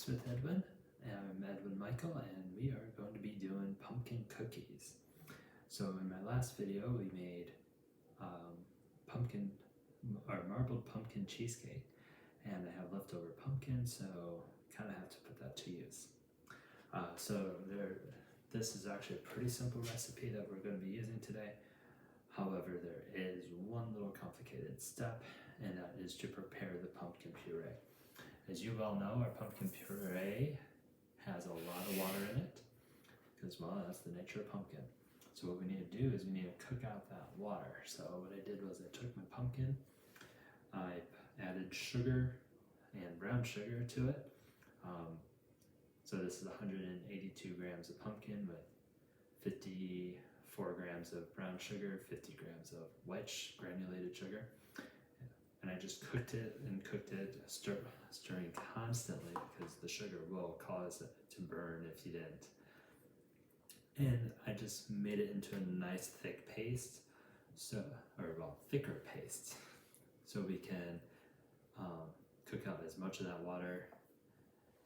Breaks with Edwin. I'm Edwin Michael, and we are going to be doing pumpkin cookies. So in my last video, we made marbled pumpkin cheesecake, and I have leftover pumpkin, so kind of have to put that to use. This is actually a pretty simple recipe that we're going to be using today. However, there is one little complicated step, and that is to prepare the pumpkin puree. As you well know, our pumpkin puree has a lot of water in it, because, well, that's the nature of pumpkin. So what we need to do is we need to cook out that water. So what I did was I took my pumpkin, I added sugar and brown sugar to it. So this is 182 grams of pumpkin with 54 grams of brown sugar, 50 grams of white granulated sugar. And I just cooked it, stirring constantly, because the sugar will cause it to burn if you didn't. And I just made it into a nice thick paste, thicker paste, so we can cook out as much of that water.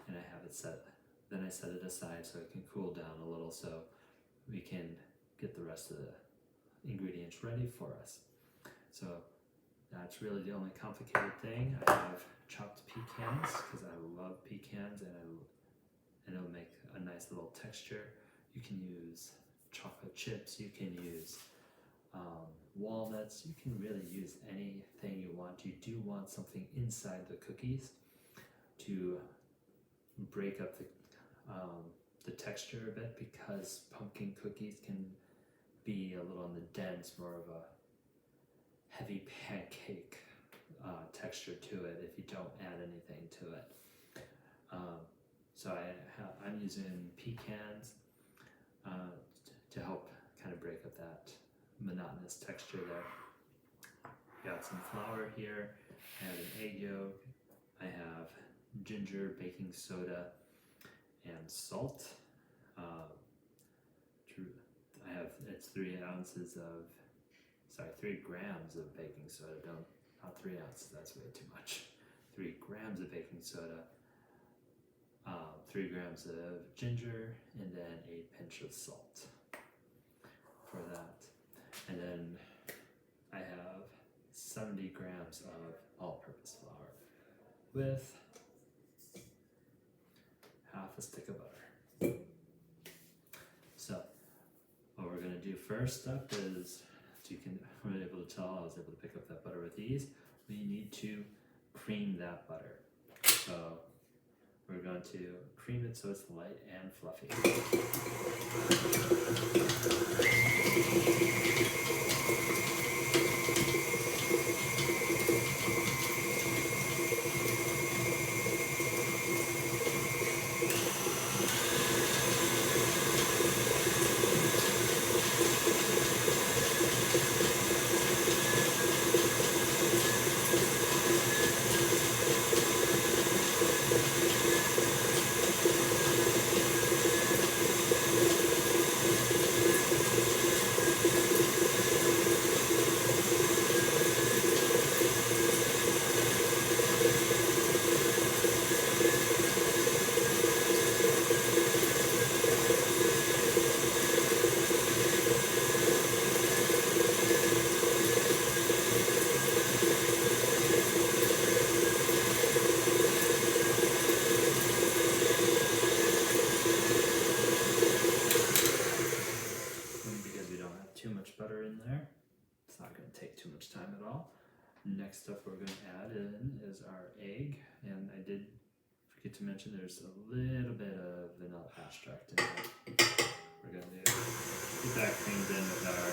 And I have it set. Then I set it aside so it can cool down a little, so we can get the rest of the ingredients ready for us. So that's really the only complicated thing. I have chopped pecans because I love pecans, and it'll make a nice little texture. You can use chocolate chips, you can use walnuts, you can really use anything you want. You do want something inside the cookies to break up the texture a bit, because pumpkin cookies can be a little on the dense, more of a heavy pancake texture to it if you don't add anything to it. So I'm using pecans to help kind of break up that monotonous texture there. Got some flour here, I have an egg yolk, I have ginger, baking soda, and salt. It's 3 grams of baking soda. Not 3 ounces, that's way too much. 3 grams of baking soda, 3 grams of ginger, and then a pinch of salt for that. And then I have 70 grams of all-purpose flour with half a stick of butter. So what we're going to do first up is, as you can really able to tell, I was able to pick up that butter with ease. We need to cream that butter. So we're going to cream it so it's light and fluffy. Butter in there. It's not going to take too much time at all. Next up we're going to add in is our egg, and I did forget to mention there's a little bit of vanilla extract in there. We're going to get that creamed in with our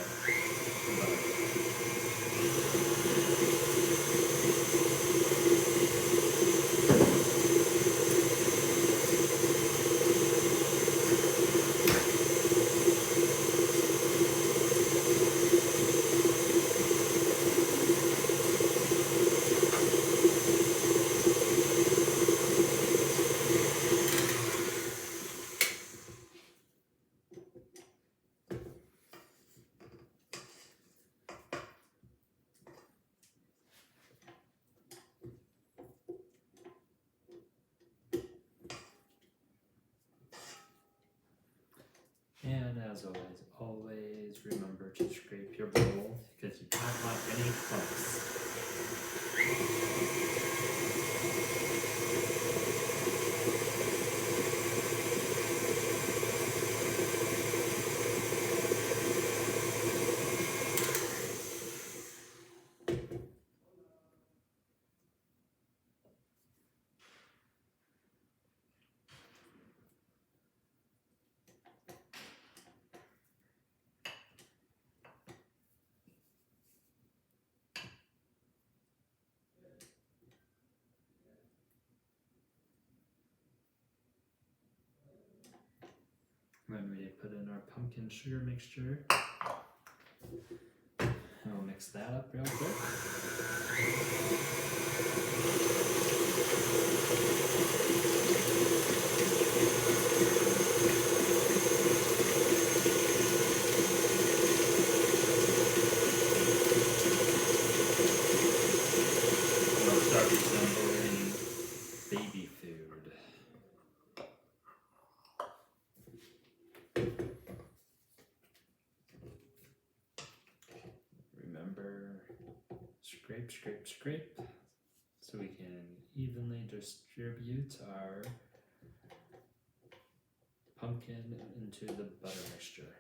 as always, always remember to scrape your bowl because you don't want any clumps. When we put in our pumpkin sugar mixture, and we'll mix that up real quick. And it'll start resembling baby food. Remember, scrape, scrape, scrape, so we can evenly distribute our pumpkin into the butter mixture.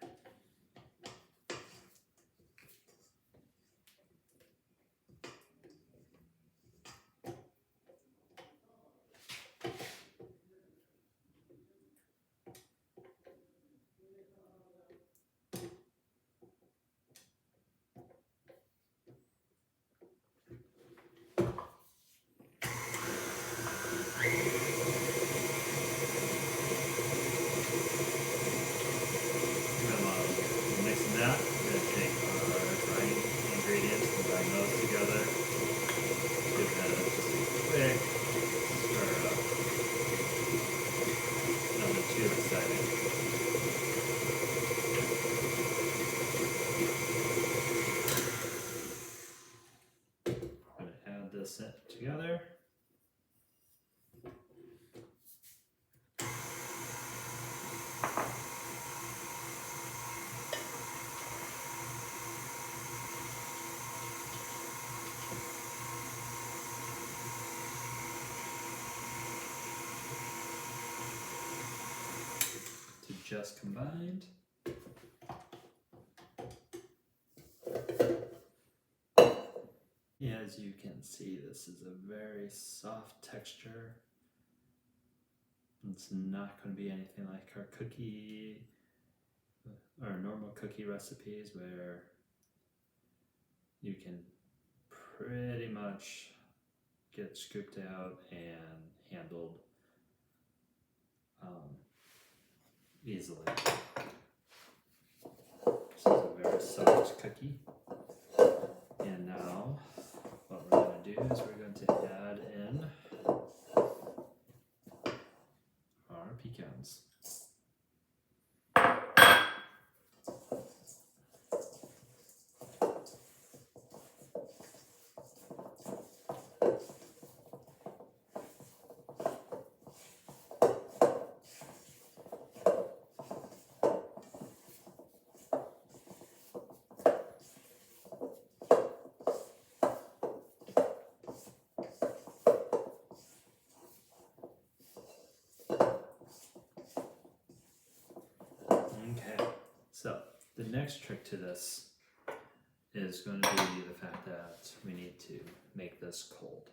Mixing that, we're going to take our drying ingredients and grind those together. Give that just a quick stir up. Nothing too exciting. I'm going to add this together. Just combined. As you can see, this is a very soft texture. It's not going to be anything like our cookie, our normal cookie recipes where you can pretty much get scooped out and handled easily. This is a very soft cookie. And now what we're going to do is we're going to add in our pecans. Okay, so the next trick to this is going to be the fact that we need to make this cold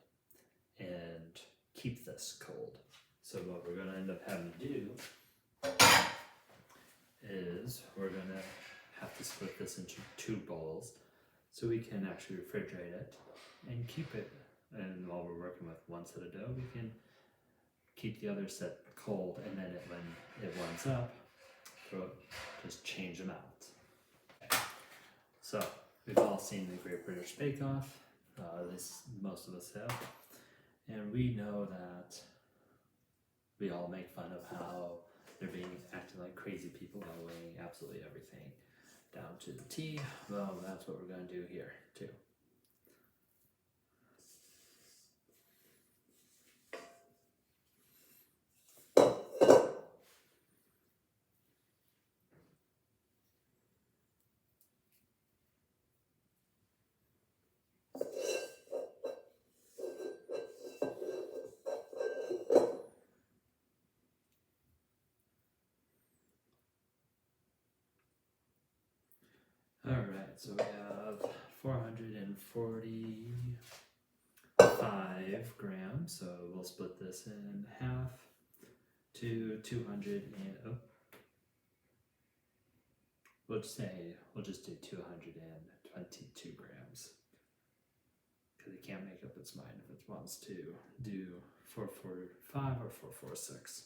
and keep this cold. So what we're going to end up having to do is we're going to have to split this into 2 bowls so we can actually refrigerate it and keep it. And while we're working with one set of dough, we can keep the other set cold, and then when it warms up, just change them out. So we've all seen the Great British Bake Off, at least most of us have, and we know that we all make fun of how they're acting like crazy people by weighing absolutely everything down to the T. Well, that's what we're going to do here too. Alright, so we have 445 grams, so we'll split this in half to 200 and, we'll just do 222 grams. Because it can't make up its mind if it wants to do 445 or 446.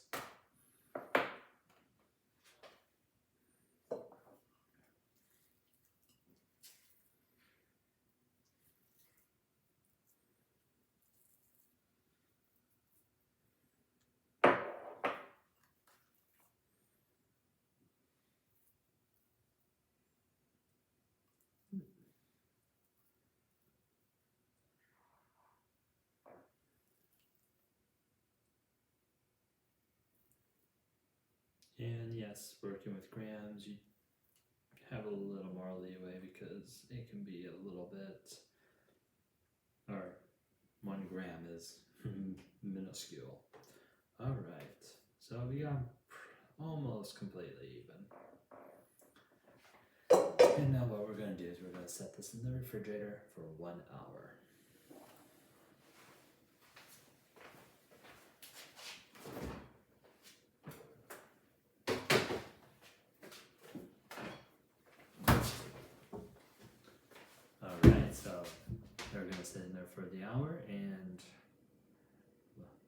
And yes, working with grams, you have a little more leeway because it can be a little bit, or 1 gram is minuscule. Alright, so we got almost completely even. And now what we're going to do is we're going to set this in the refrigerator for 1 hour. Alright, so they're going to sit in there for the hour, and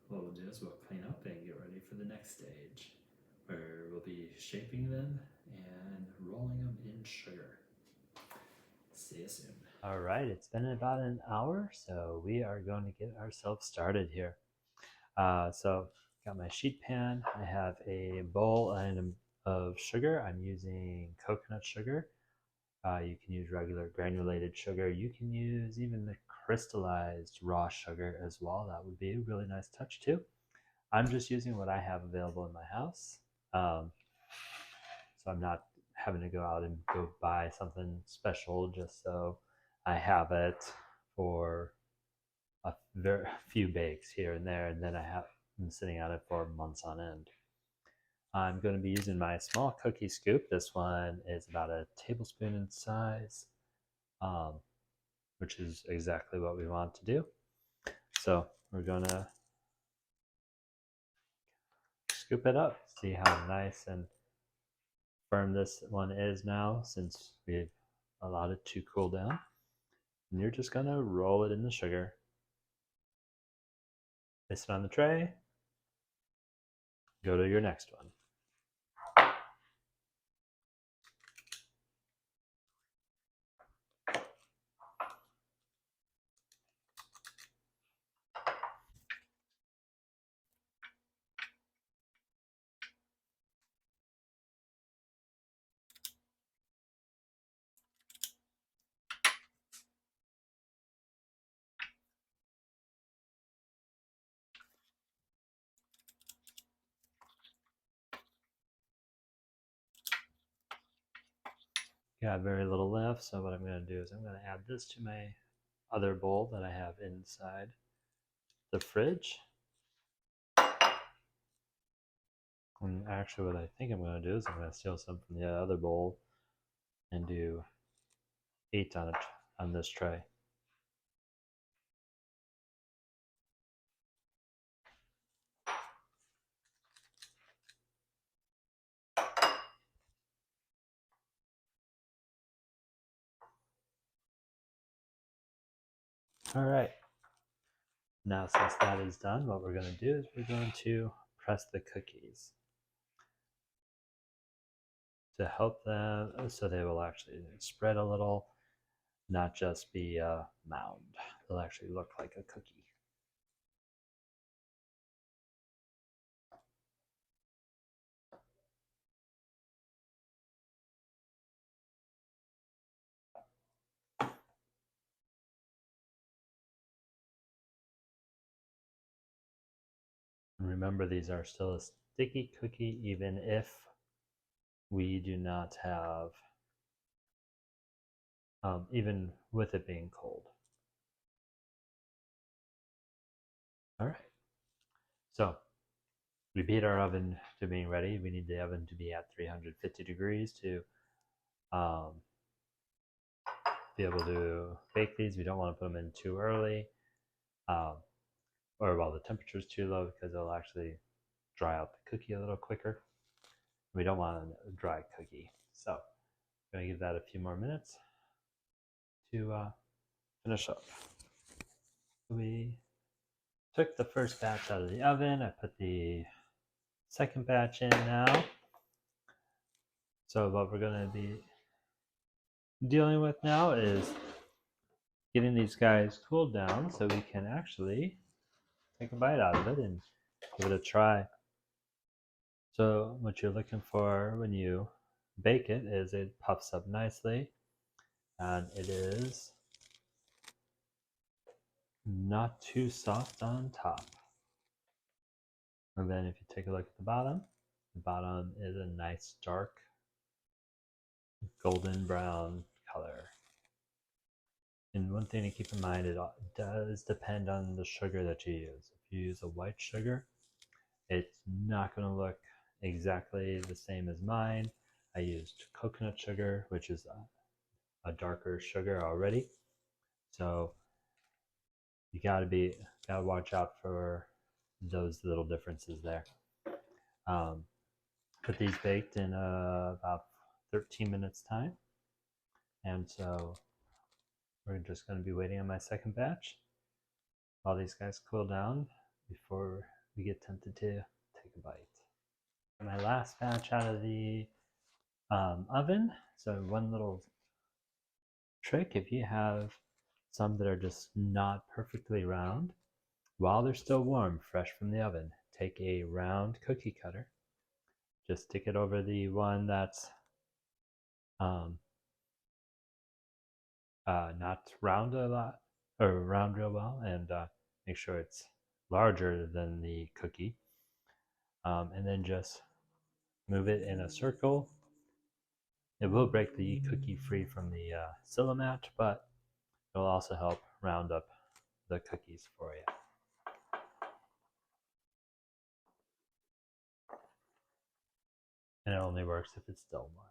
what we'll do is we'll clean up and get ready for the next stage, where we'll be shaping them and rolling them in sugar. See you soon. All right, it's been about an hour, so we are going to get ourselves started here. So got my sheet pan. I have a bowl of sugar. I'm using coconut sugar. You can use regular granulated sugar. You can use even the crystallized raw sugar as well. That would be a really nice touch too. I'm just using what I have available in my house. So I'm not having to go out and go buy something special just so I have it for a very few bakes here and there, and then I'm sitting on it for months on end. I'm going to be using my small cookie scoop. This one is about a tablespoon in size, which is exactly what we want to do. So we're going to scoop it up, see how nice and firm this one is now since we've allowed it to cool down. And you're just going to roll it in the sugar. Place it on the tray. Go to your next one. Got very little left, so what I'm going to do is I'm going to add this to my other bowl that I have inside the fridge. And actually what I think I'm going to do is I'm going to steal some from the other bowl and do 8 on this tray. All right. Now since that is done, what we're going to do is we're going to press the cookies to help them so they will actually spread a little, not just be a mound. They'll actually look like a cookie. And remember, these are still a sticky cookie even if we do not have, even with it being cold. All right. So we beat our oven to being ready. We need the oven to be at 350 degrees to be able to bake these. We don't want to put them in too early, or while the temperature is too low, because it'll actually dry out the cookie a little quicker. We don't want a dry cookie. So I'm going to give that a few more minutes to finish up. We took the first batch out of the oven. I put the second batch in now. So what we're going to be dealing with now is getting these guys cooled down so we can actually take a bite out of it and give it a try. So what you're looking for when you bake it is it puffs up nicely and it is not too soft on top. And then if you take a look at the bottom is a nice dark golden brown color. And one thing to keep in mind, it does depend on the sugar that you use. If you use a white sugar, it's not going to look exactly the same as mine. I used coconut sugar, which is a darker sugar already. So you gotta watch out for those little differences there. Put these baked in about 13 minutes time. And so we're just going to be waiting on my second batch while these guys cool down before we get tempted to take a bite. My last batch out of the oven. So one little trick, if you have some that are just not perfectly round, while they're still warm, fresh from the oven, take a round cookie cutter, just stick it over the one that's not round a lot, or round real well, and make sure it's larger than the cookie. And then just move it in a circle. It will break the cookie free from the Silamat, but it'll also help round up the cookies for you. And it only works if it's still warm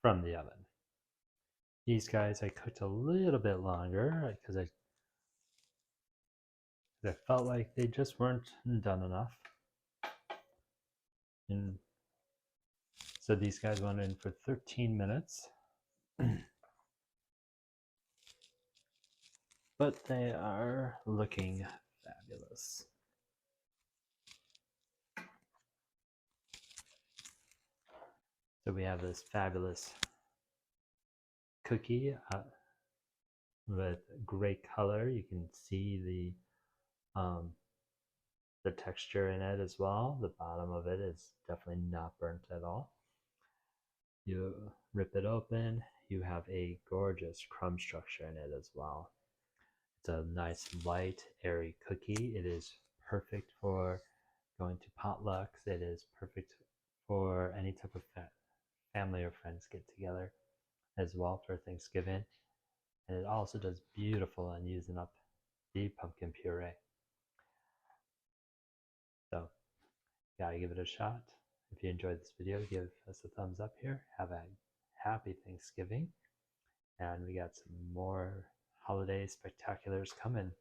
from the oven. These guys I cooked a little bit longer because I felt like they just weren't done enough. And so these guys went in for 13 minutes. But they are looking fabulous. So we have this fabulous cookie with great color. You can see the texture in it as well. The bottom of it is definitely not burnt at all. You rip it open, you have a gorgeous crumb structure in it as well. It's a nice light, airy cookie. It is perfect for going to potlucks. It is perfect for any type of family or friends get together as well for Thanksgiving. And it also does beautiful on using up the pumpkin puree. So, gotta give it a shot. If you enjoyed this video, give us a thumbs up here. Have a happy Thanksgiving. And we got some more holiday spectaculars coming.